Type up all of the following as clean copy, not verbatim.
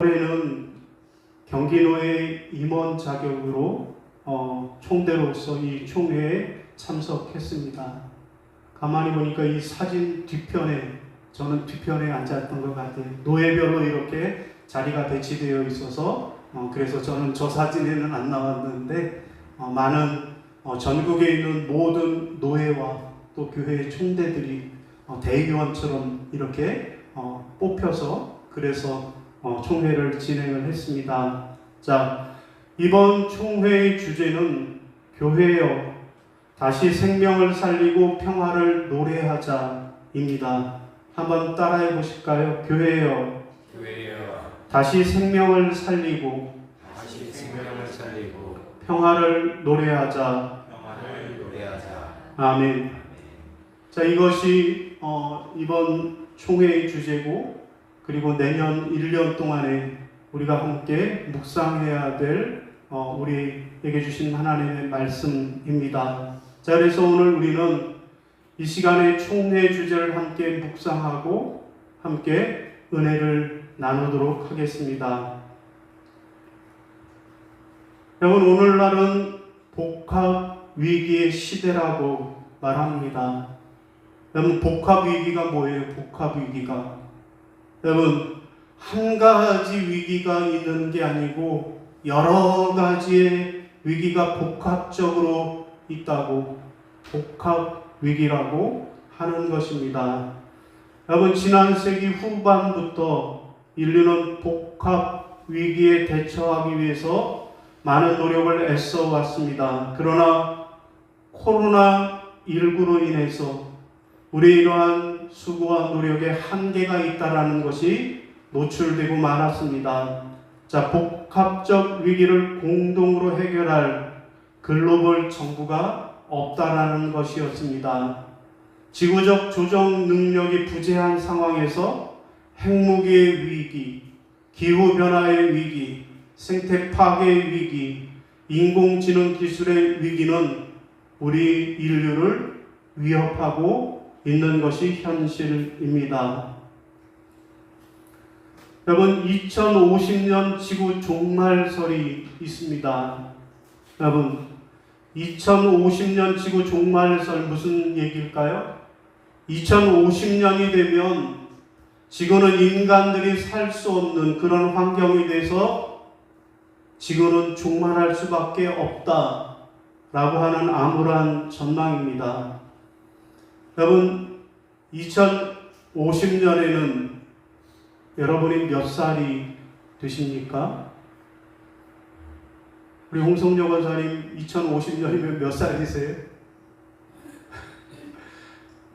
올해는 경기노회 임원 자격으로 총대로서 이 총회에 참석했습니다. 가만히 보니까 이 사진 뒤편에 저는 뒤편에 앉았던 것 같아요. 노예별로 이렇게 자리가 배치되어 있어서 그래서 저는 저 사진에는 안 나왔는데 많은 전국에 있는 모든 노예와 또 교회의 총대들이 대의원처럼 이렇게 뽑혀서 그래서 총회를 진행을 했습니다. 자, 이번 총회의 주제는 교회여 다시 생명을 살리고 평화를 노래하자입니다. 한번 따라해 보실까요? 교회여 다시 생명을 살리고 평화를 노래하자. 아멘. 자, 이것이 이번 총회의 주제고 그리고 내년 1년 동안에 우리가 함께 묵상해야 될 우리에게 주신 하나님의 말씀입니다. 자, 그래서 오늘 우리는 이 시간에 총회 주제를 함께 묵상하고 함께 은혜를 나누도록 하겠습니다. 여러분, 오늘날은 복합 위기의 시대라고 말합니다. 여러분, 복합 위기가 뭐예요? 복합 위기가 여러분, 한 가지 위기가 있는 게 아니고 여러 가지의 위기가 복합적으로 있다고 복합 위기라고 하는 것입니다. 여러분, 지난 세기 후반부터 인류는 복합 위기에 대처하기 위해서 많은 노력을 애써 왔습니다. 그러나 코로나19로 인해서 우리의 이러한 수고와 노력에 한계가 있다라는 것이 노출되고 말았습니다. 자, 복합적 위기를 공동으로 해결할 글로벌 정부가 없다라는 것이었습니다. 지구적 조정 능력이 부재한 상황에서 핵무기의 위기, 기후변화의 위기, 생태 파괴의 위기, 인공지능 기술의 위기는 우리 인류를 위협하고 있는 것이 현실입니다. 여러분, 2050년 지구 종말설이 있습니다. 여러분, 2050년 지구 종말설 무슨 얘기일까요? 2050년이 되면 지구는 인간들이 살 수 없는 그런 환경이 돼서 지구는 종말할 수밖에 없다라고 하는 암울한 전망입니다. 여러분, 2050년에는 여러분이 몇 살이 되십니까? 우리 홍성녀 권사님 2050년이면 몇 살이세요?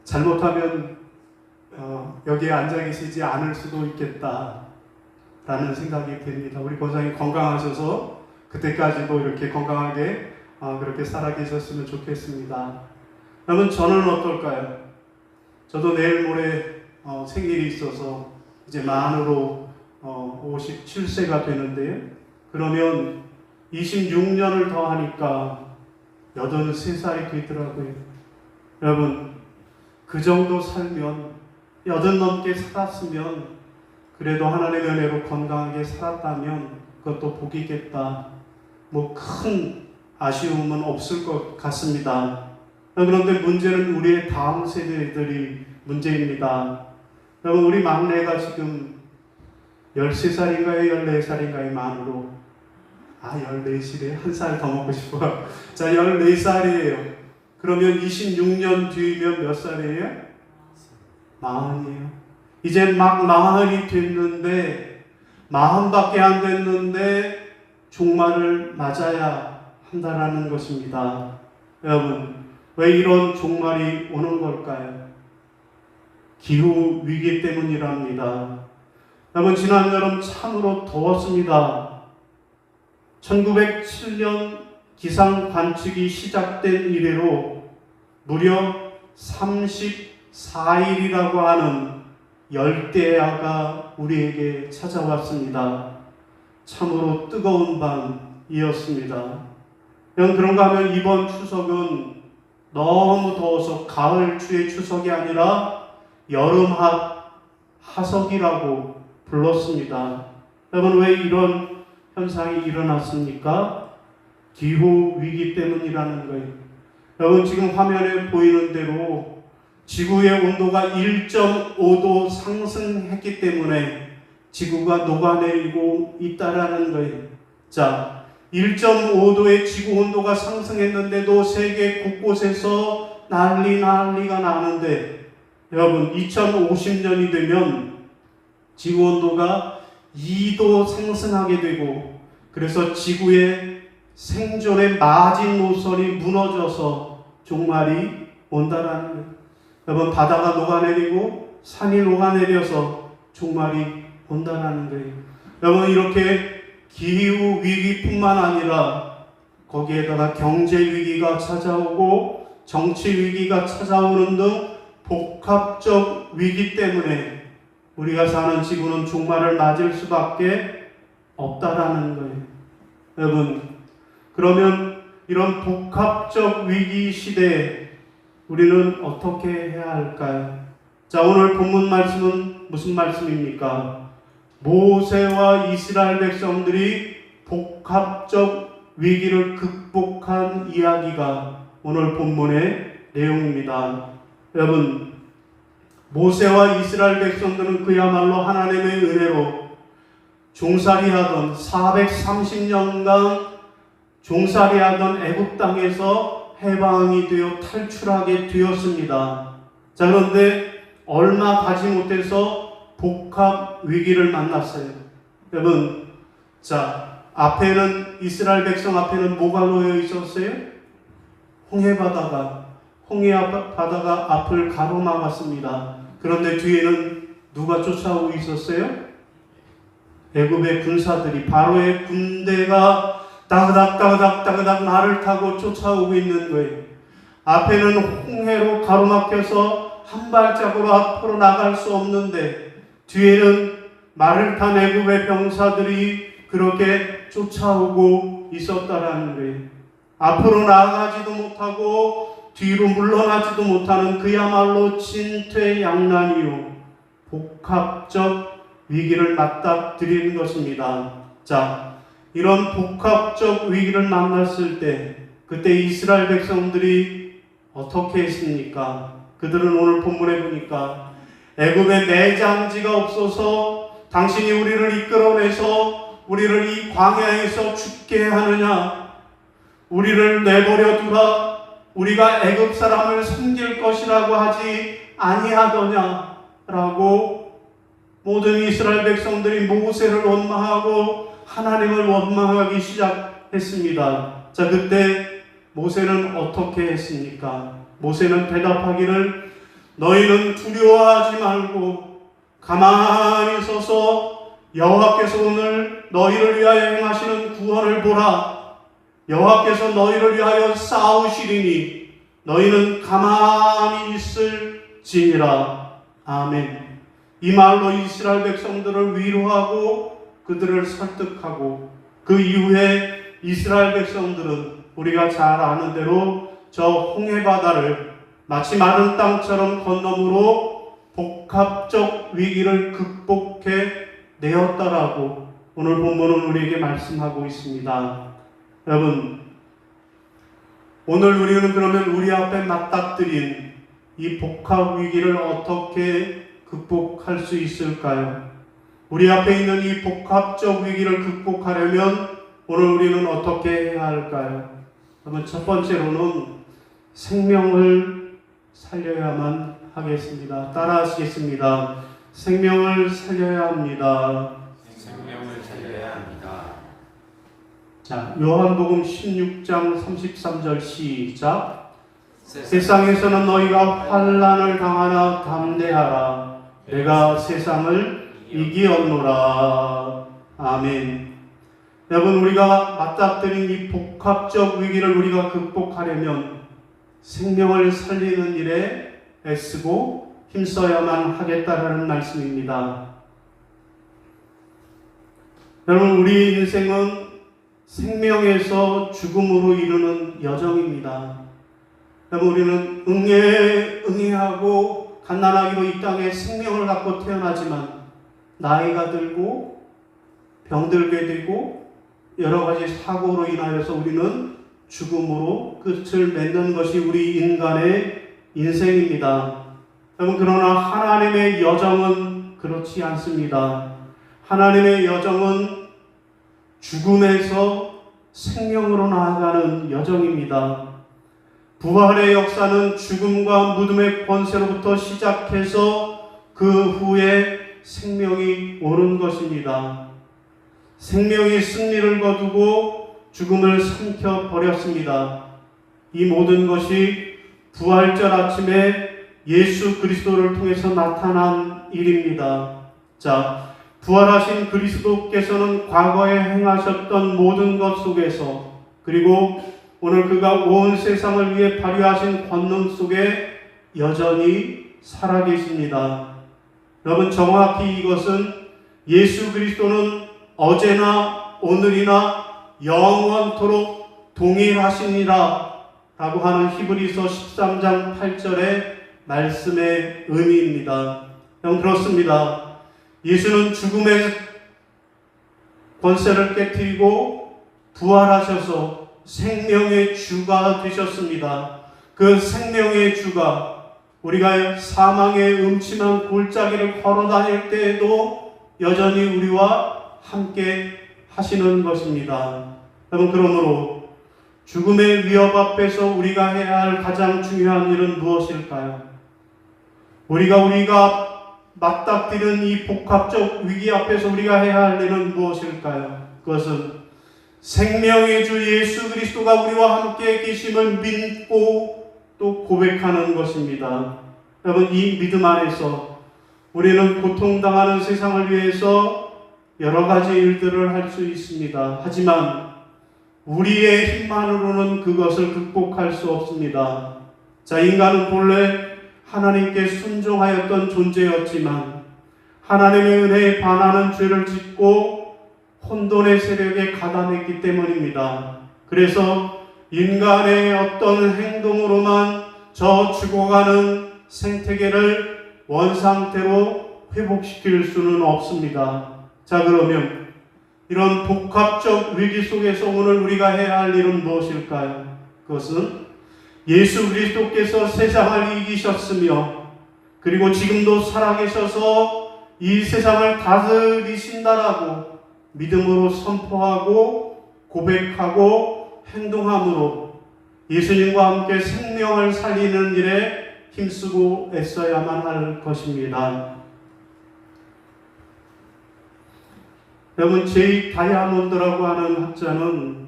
잘못하면 여기에 앉아 계시지 않을 수도 있겠다라는 생각이 듭니다. 우리 권사님 건강하셔서 그때까지도 이렇게 건강하게 그렇게 살아 계셨으면 좋겠습니다. 여러분, 저는 어떨까요? 저도 내일 모레 생일이 있어서 이제 만으로 57세가 되는데요. 그러면 26년을 더 하니까 83살이 되더라고요. 여러분, 그 정도 살면 80 넘게 살았으면 그래도 하나님의 은혜로 건강하게 살았다면 그것도 복이겠다. 뭐 큰 아쉬움은 없을 것 같습니다. 그런데 문제는 우리의 다음 세대들이 문제입니다. 여러분, 우리 막내가 지금 13살인가요? 14살인가요? 만으로. 14시래. 한 살 더 먹고 싶어. 자, 14살이에요. 그러면 26년 뒤면 몇 살이에요? 40이에요. 이제 막 40이 됐는데, 40밖에 안 됐는데, 종말을 맞아야 한다라는 것입니다. 여러분, 왜 이런 종말이 오는 걸까요? 기후 위기 때문이랍니다. 여러분, 지난 여름 참으로 더웠습니다. 1907년 기상 관측이 시작된 이래로 무려 34일이라고 하는 열대야가 우리에게 찾아왔습니다. 참으로 뜨거운 밤이었습니다. 그런가 하면 이번 추석은 너무 더워서 가을 추의 추석이 아니라 여름 하석이라고 불렀습니다. 여러분, 왜 이런 현상이 일어났습니까? 기후 위기 때문이라는 거예요. 여러분, 지금 화면에 보이는 대로 지구의 온도가 1.5도 상승했기 때문에 지구가 녹아내리고 있다라는 거예요. 자, 1.5도의 지구 온도가 상승했는데도 세계 곳곳에서 난리가 나는데, 여러분, 2050년이 되면 지구 온도가 2도 상승하게 되고, 그래서 지구의 생존의 마지노선이 무너져서 종말이 온다라는 거예요. 여러분, 바다가 녹아내리고 산이 녹아내려서 종말이 온다라는 거예요. 여러분, 이렇게 기후 위기뿐만 아니라 거기에다가 경제 위기가 찾아오고 정치 위기가 찾아오는 등 복합적 위기 때문에 우리가 사는 지구는 종말을 맞을 수밖에 없다라는 거예요. 여러분, 그러면 이런 복합적 위기 시대에 우리는 어떻게 해야 할까요? 자, 오늘 본문 말씀은 무슨 말씀입니까? 모세와 이스라엘 백성들이 복합적 위기를 극복한 이야기가 오늘 본문의 내용입니다. 여러분, 모세와 이스라엘 백성들은 그야말로 하나님의 은혜로 종살이하던 430년간 종살이하던 애굽 땅에서 해방이 되어 탈출하게 되었습니다. 자, 그런데 얼마 가지 못해서 복합 위기를 만났어요. 여러분, 자, 앞에는 이스라엘 백성 앞에는 뭐가 놓여 있었어요? 홍해바다가 앞을 가로막았습니다. 그런데 뒤에는 누가 쫓아오고 있었어요? 애굽의 군사들이, 바로의 군대가 따그닥 말을 타고 쫓아오고 있는 거예요. 앞에는 홍해로 가로막혀서 한 발짝으로 앞으로 나갈 수 없는데 뒤에는 말을 탄 애굽의 병사들이 그렇게 쫓아오고 있었다라는 거예요. 앞으로 나아가지도 못하고 뒤로 물러나지도 못하는 그야말로 진퇴양난이요, 복합적 위기를 맞닥뜨리는 것입니다. 자, 이런 복합적 위기를 만났을 때 그때 이스라엘 백성들이 어떻게 했습니까? 그들은 오늘 본문에 보니까 애굽에 내장지가 없어서 당신이 우리를 이끌어내서 우리를 이 광야에서 죽게 하느냐, 우리를 내버려 두라, 우리가 애굽 사람을 섬길 것이라고 하지 아니하더냐라고 모든 이스라엘 백성들이 모세를 원망하고 하나님을 원망하기 시작했습니다. 자, 그때 모세는 어떻게 했습니까? 모세는 대답하기를, 너희는 두려워하지 말고 가만히 서서 여호와께서 오늘 너희를 위하여 행하시는 구원을 보라. 여호와께서 너희를 위하여 싸우시리니 너희는 가만히 있을지니라. 아멘. 이 말로 이스라엘 백성들을 위로하고 그들을 설득하고, 그 이후에 이스라엘 백성들은 우리가 잘 아는 대로 저 홍해바다를 마치 마른 땅처럼 건너므로 복합적 위기를 극복해 내었다라고 오늘 본문은 우리에게 말씀하고 있습니다. 여러분, 오늘 우리는 그러면 우리 앞에 맞닥뜨린 이 복합 위기를 어떻게 극복할 수 있을까요? 우리 앞에 있는 이 복합적 위기를 극복하려면 오늘 우리는 어떻게 해야 할까요? 그러면 첫 번째로는 생명을 살려야만 하겠습니다. 따라하시겠습니다. 생명을 살려야 합니다. 생명을 살려야 합니다. 자, 요한복음 16장 33절 시작. 세상에서는 너희가 환난을 당하나 담대하라. 내가 세상을 이기었노라. 아멘. 여러분, 우리가 맞닥뜨린 이 복합적 위기를 우리가 극복하려면 생명을 살리는 일에 애쓰고 힘써야만 하겠다라는 말씀입니다. 여러분, 우리 인생은 생명에서 죽음으로 이르는 여정입니다. 여러분, 우리는 응애하고 갓난아기로 이 땅에 생명을 갖고 태어나지만 나이가 들고 병들게 되고 여러 가지 사고로 인하여서 우리는 죽음으로 끝을 맺는 것이 우리 인간의 인생입니다. 여러분, 그러나 하나님의 여정은 그렇지 않습니다. 하나님의 여정은 죽음에서 생명으로 나아가는 여정입니다. 부활의 역사는 죽음과 무덤의 권세로부터 시작해서 그 후에 생명이 오는 것입니다. 생명이 승리를 거두고 죽음을 삼켜버렸습니다. 이 모든 것이 부활절 아침에 예수 그리스도를 통해서 나타난 일입니다. 자, 부활하신 그리스도께서는 과거에 행하셨던 모든 것 속에서, 그리고 오늘 그가 온 세상을 위해 발휘하신 권능 속에 여전히 살아계십니다. 여러분, 정확히 이것은 예수 그리스도는 어제나 오늘이나 영원토록 동일하시니라 라고 하는 히브리서 13장 8절의 말씀의 의미입니다. 그렇습니다. 예수는 죽음의 권세를 깨뜨리고 부활하셔서 생명의 주가 되셨습니다. 그 생명의 주가 우리가 사망의 음침한 골짜기를 걸어 다닐 때에도 여전히 우리와 함께 하시는 것입니다. 여러분, 그러므로 죽음의 위협 앞에서 우리가 해야 할 가장 중요한 일은 무엇일까요? 우리가 맞닥뜨리는 이 복합적 위기 앞에서 우리가 해야 할 일은 무엇일까요? 그것은 생명의 주 예수 그리스도가 우리와 함께 계심을 믿고 또 고백하는 것입니다. 여러분, 이 믿음 안에서 우리는 고통당하는 세상을 위해서 여러 가지 일들을 할 수 있습니다. 하지만 우리의 힘만으로는 그것을 극복할 수 없습니다. 자, 인간은 본래 하나님께 순종하였던 존재였지만 하나님의 은혜에 반하는 죄를 짓고 혼돈의 세력에 가담했기 때문입니다. 그래서 인간의 어떤 행동으로만 저 죽어가는 생태계를 원상태로 회복시킬 수는 없습니다. 자, 그러면 이런 복합적 위기 속에서 오늘 우리가 해야 할 일은 무엇일까요? 그것은 예수 그리스도께서 세상을 이기셨으며 그리고 지금도 살아계셔서 이 세상을 다스리신다라고 믿음으로 선포하고 고백하고 행동함으로 예수님과 함께 생명을 살리는 일에 힘쓰고 애써야만 할 것입니다. 여러분, 제이 다이아몬드라고 하는 학자는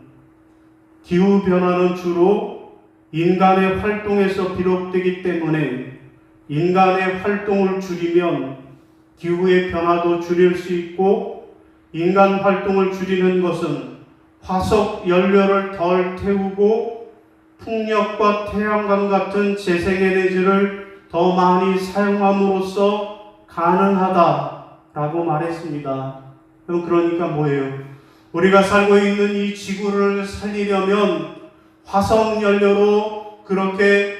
기후변화는 주로 인간의 활동에서 비롯되기 때문에 인간의 활동을 줄이면 기후의 변화도 줄일 수 있고, 인간 활동을 줄이는 것은 화석 연료를 덜 태우고 풍력과 태양광 같은 재생에너지를 더 많이 사용함으로써 가능하다라고 말했습니다. 그러니까 뭐예요? 우리가 살고 있는 이 지구를 살리려면 화석 연료로 그렇게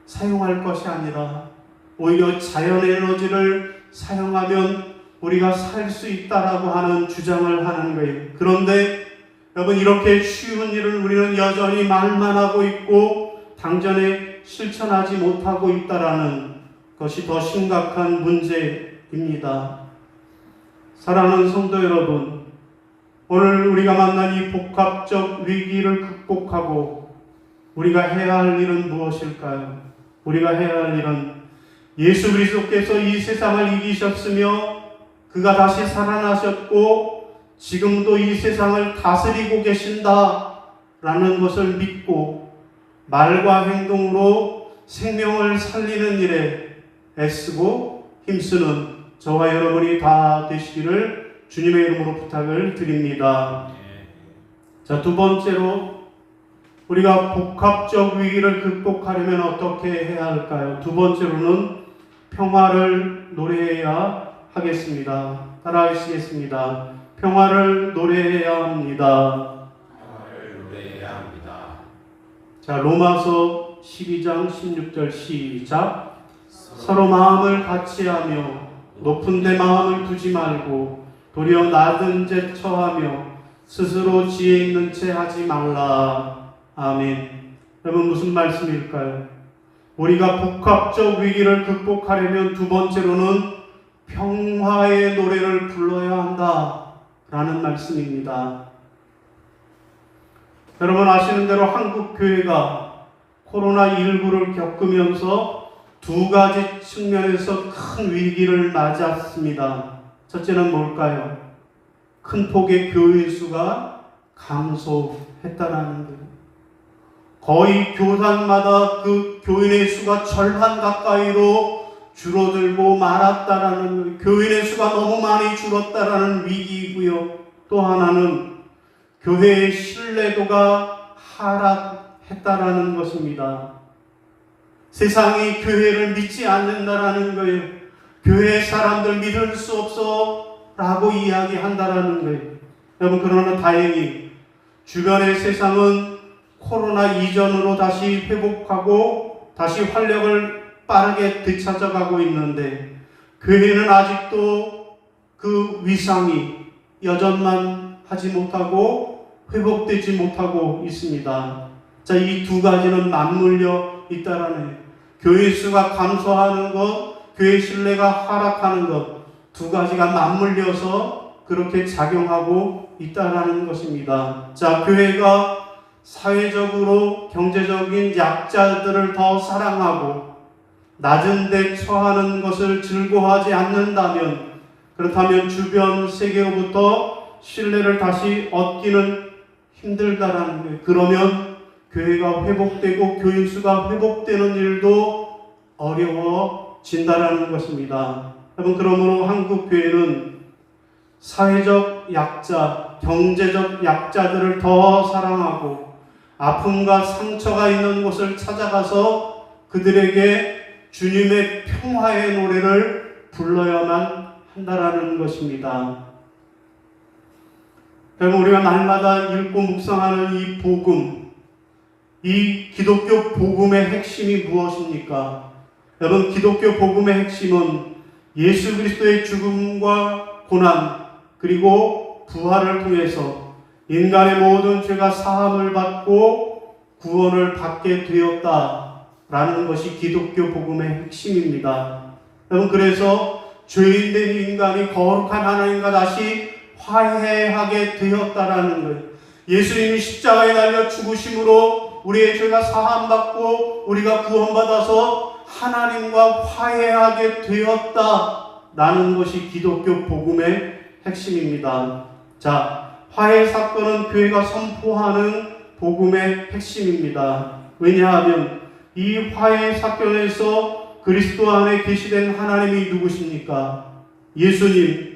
사용할 것이 아니라 오히려 자연 에너지를 사용하면 우리가 살 수 있다라고 하는 주장을 하는 거예요. 그런데 여러분, 이렇게 쉬운 일을 우리는 여전히 말만 하고 있고 당전에 실천하지 못하고 있다라는 것이 더 심각한 문제입니다. 사랑하는 성도 여러분, 오늘 우리가 만난 이 복합적 위기를 극복하고 우리가 해야 할 일은 무엇일까요? 우리가 해야 할 일은 예수 그리스도께서 이 세상을 이기셨으며 그가 다시 살아나셨고 지금도 이 세상을 다스리고 계신다라는 것을 믿고 말과 행동으로 생명을 살리는 일에 애쓰고 힘쓰는 저와 여러분이 다 되시기를 주님의 이름으로 부탁을 드립니다. 자, 두 번째로 우리가 복합적 위기를 극복하려면 어떻게 해야 할까요? 두 번째로는 평화를 노래해야 하겠습니다. 따라하시겠습니다. 평화를 노래해야 합니다. 평화를 노래해야 합니다. 자, 로마서 12장 16절 시작. 서로 마음을 같이하며 높은 데 마음을 두지 말고 도리어 낮은 죄 처하며 스스로 지혜 있는 채 하지 말라. 아멘. 여러분, 무슨 말씀일까요? 우리가 복합적 위기를 극복하려면 두 번째로는 평화의 노래를 불러야 한다 라는 말씀입니다. 여러분 아시는 대로 한국 교회가 코로나19를 겪으면서 두 가지 측면에서 큰 위기를 맞았습니다. 첫째는 뭘까요? 큰 폭의 교인 수가 감소했다라는 거예요. 거의 교단마다 그 교인의 수가 절반 가까이로 줄어들고 말았다라는, 교인의 수가 너무 많이 줄었다라는 위기이고요. 또 하나는 교회의 신뢰도가 하락했다라는 것입니다. 세상이 교회를 믿지 않는다라는 거예요. 교회 사람들 믿을 수 없어 라고 이야기한다라는 거예요. 여러분, 그러나 다행히 주변의 세상은 코로나 이전으로 다시 회복하고 다시 활력을 빠르게 되찾아가고 있는데 교회는 아직도 그 위상이 여전만 하지 못하고 회복되지 못하고 있습니다. 자, 이 두 가지는 맞물려 있다라는, 교회 수가 감소하는 것, 교회 신뢰가 하락하는 것, 두 가지가 맞물려서 그렇게 작용하고 있다라는 것입니다. 자, 교회가 사회적으로 경제적인 약자들을 더 사랑하고 낮은 데 처하는 것을 즐거워하지 않는다면, 그렇다면 주변 세계로부터 신뢰를 다시 얻기는 힘들다라는 거예요. 그러면 교회가 회복되고 교인 수가 회복되는 일도 어려워진다라는 것입니다. 여러분, 그러므로 한국 교회는 사회적 약자, 경제적 약자들을 더 사랑하고 아픔과 상처가 있는 곳을 찾아가서 그들에게 주님의 평화의 노래를 불러야만 한다라는 것입니다. 여러분, 우리가 날마다 읽고 묵상하는 이 복음, 이 기독교 복음의 핵심이 무엇입니까? 여러분, 기독교 복음의 핵심은 예수 그리스도의 죽음과 고난 그리고 부활을 통해서 인간의 모든 죄가 사함을 받고 구원을 받게 되었다라는 것이 기독교 복음의 핵심입니다. 여러분, 그래서 죄인된 인간이 거룩한 하나님과 다시 화해하게 되었다라는 거예요. 예수님이 십자가에 달려 죽으심으로 우리의 죄가 사함받고 우리가 구원받아서 하나님과 화해하게 되었다라는 것이 기독교 복음의 핵심입니다. 자, 화해 사건은 교회가 선포하는 복음의 핵심입니다. 왜냐하면 이 화해 사건에서 그리스도 안에 계시된 하나님이 누구십니까? 예수님.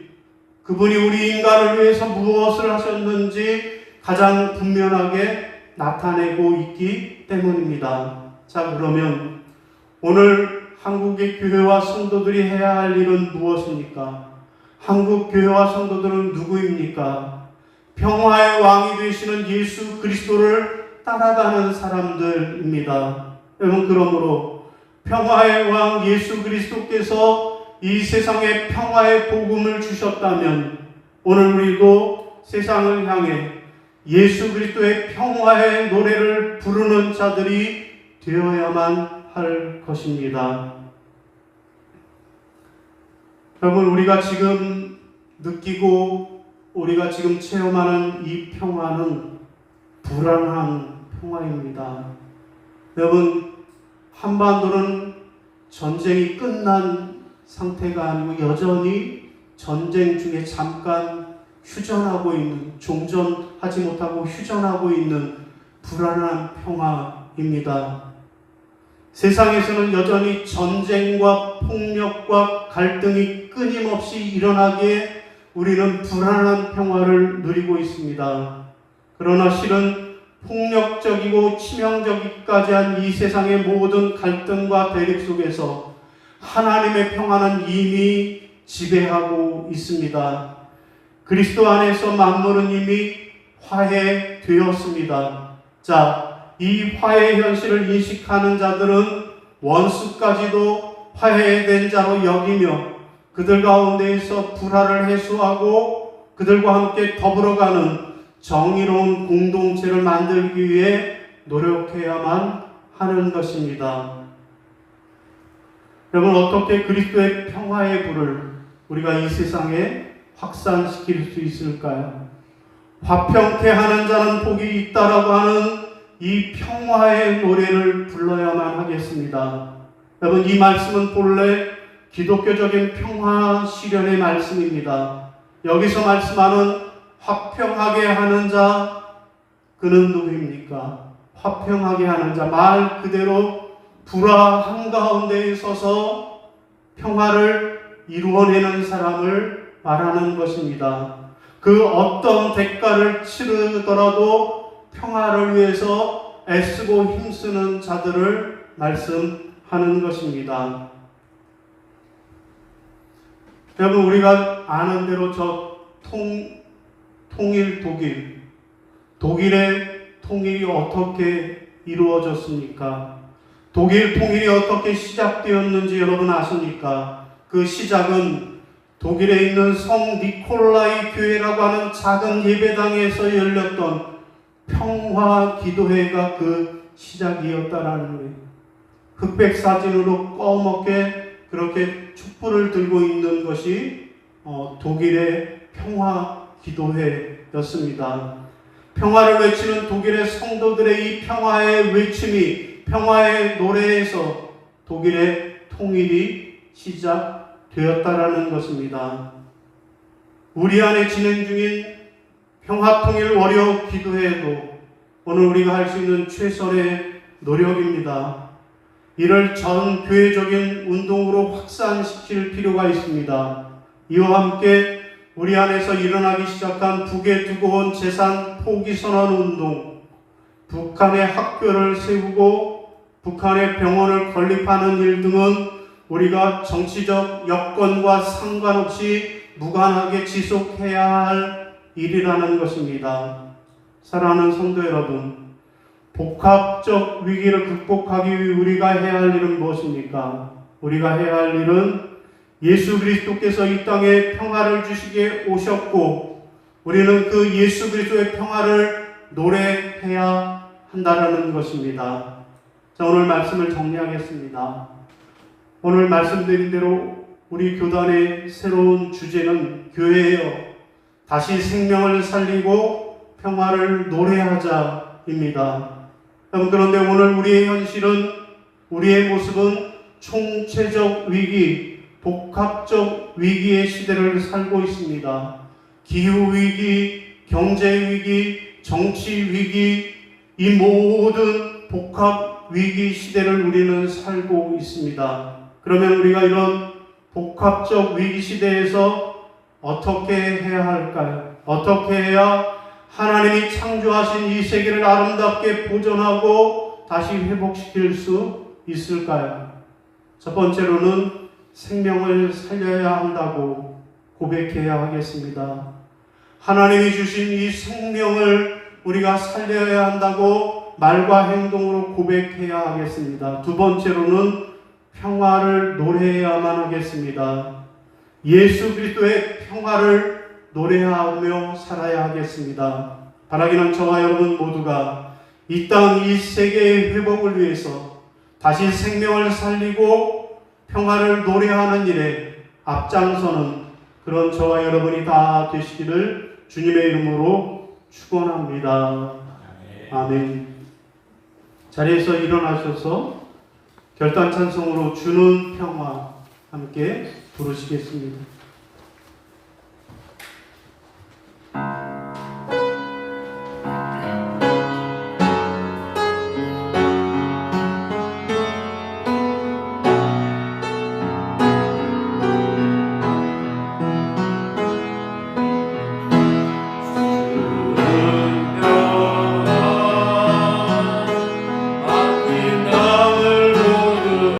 그분이 우리 인간을 위해서 무엇을 하셨는지 가장 분명하게 나타내고 있기 때문입니다. 자, 그러면 오늘 한국의 교회와 성도들이 해야 할 일은 무엇입니까? 한국 교회와 성도들은 누구입니까? 평화의 왕이 되시는 예수 그리스도를 따라가는 사람들입니다. 여러분, 그러므로 평화의 왕 예수 그리스도께서 이 세상에 평화의 복음을 주셨다면 오늘 우리도 세상을 향해 예수 그리스도의 평화의 노래를 부르는 자들이 되어야만 할 것입니다. 여러분, 우리가 지금 느끼고 우리가 지금 체험하는 이 평화는 불안한 평화입니다. 여러분, 한반도는 전쟁이 끝난 상태가 아니고 여전히 전쟁 중에 잠깐 휴전하고 있는, 종전하지 못하고 휴전하고 있는 불안한 평화입니다. 세상에서는 여전히 전쟁과 폭력과 갈등이 끊임없이 일어나기에 우리는 불안한 평화를 누리고 있습니다. 그러나 실은 폭력적이고 치명적이기까지 한 이 세상의 모든 갈등과 대립 속에서 하나님의 평화는 이미 지배하고 있습니다. 그리스도 안에서 만물은 이미 화해되었습니다. 자, 이 화해 현실을 인식하는 자들은 원수까지도 화해된 자로 여기며 그들 가운데에서 불화를 해소하고 그들과 함께 더불어가는 정의로운 공동체를 만들기 위해 노력해야만 하는 것입니다. 여러분, 어떻게 그리스도의 평화의 불을 우리가 이 세상에 확산시킬 수 있을까요? 화평케 하는 자는 복이 있다라고 하는 이 평화의 노래를 불러야만 하겠습니다. 여러분, 이 말씀은 본래 기독교적인 평화 실현의 말씀입니다. 여기서 말씀하는 화평하게 하는 자, 그는 누구입니까? 화평하게 하는 자, 말 그대로 불화 한가운데에 서서 평화를 이루어내는 사람을 말하는 것입니다. 그 어떤 대가를 치르더라도 평화를 위해서 애쓰고 힘쓰는 자들을 말씀하는 것입니다. 여러분, 우리가 아는 대로 저 통일 독일의 통일이 어떻게 이루어졌습니까? 독일 통일이 어떻게 시작되었는지 여러분 아십니까? 그 시작은 독일에 있는 성 니콜라이 교회라고 하는 작은 예배당에서 열렸던 평화 기도회가 그 시작이었다라는 거예요. 흑백 사진으로 꺼멓게 그렇게 촛불을 들고 있는 것이 독일의 평화 기도회였습니다. 평화를 외치는 독일의 성도들의 이 평화의 외침이, 평화의 노래에서 독일의 통일이 시작되었다라는 것입니다. 우리 안에 진행 중인 평화통일 월요 기도회도 오늘 우리가 할 수 있는 최선의 노력입니다. 이를 전 교회적인 운동으로 확산시킬 필요가 있습니다. 이와 함께 우리 안에서 일어나기 시작한 북에 두고 온 재산 포기 선언 운동, 북한의 학교를 세우고 북한의 병원을 건립하는 일 등은 우리가 정치적 여건과 상관없이 무관하게 지속해야 할 일이라는 것입니다. 사랑하는 성도 여러분, 복합적 위기를 극복하기 위해 우리가 해야 할 일은 무엇입니까? 우리가 해야 할 일은 예수 그리스도께서 이 땅에 평화를 주시기에 오셨고 우리는 그 예수 그리스도의 평화를 노래해야 한다는 것입니다. 자, 오늘 말씀을 정리하겠습니다. 오늘 말씀드린 대로 우리 교단의 새로운 주제는 교회예요. 다시 생명을 살리고 평화를 노래하자입니다. 그런데 오늘 우리의 현실은, 우리의 모습은 총체적 위기, 복합적 위기의 시대를 살고 있습니다. 기후위기, 경제위기, 정치위기, 이 모든 복합 위기 시대를 우리는 살고 있습니다. 그러면 우리가 이런 복합적 위기 시대에서 어떻게 해야 할까요? 어떻게 해야 하나님이 창조하신 이 세계를 아름답게 보존하고 다시 회복시킬 수 있을까요? 첫 번째로는 생명을 살려야 한다고 고백해야 하겠습니다. 하나님이 주신 이 생명을 우리가 살려야 한다고 말과 행동으로 고백해야 하겠습니다. 두 번째로는 평화를 노래해야만 하겠습니다. 예수 그리스도의 평화를 노래하며 살아야 하겠습니다. 바라기는 저와 여러분 모두가 이 땅, 이 세계의 회복을 위해서 다시 생명을 살리고 평화를 노래하는 일에 앞장서는 그런 저와 여러분이 다 되시기를 주님의 이름으로 축원합니다. 아멘. 자리에서 일어나셔서 결단 찬송으로 주는 평화 함께 부르시겠습니다.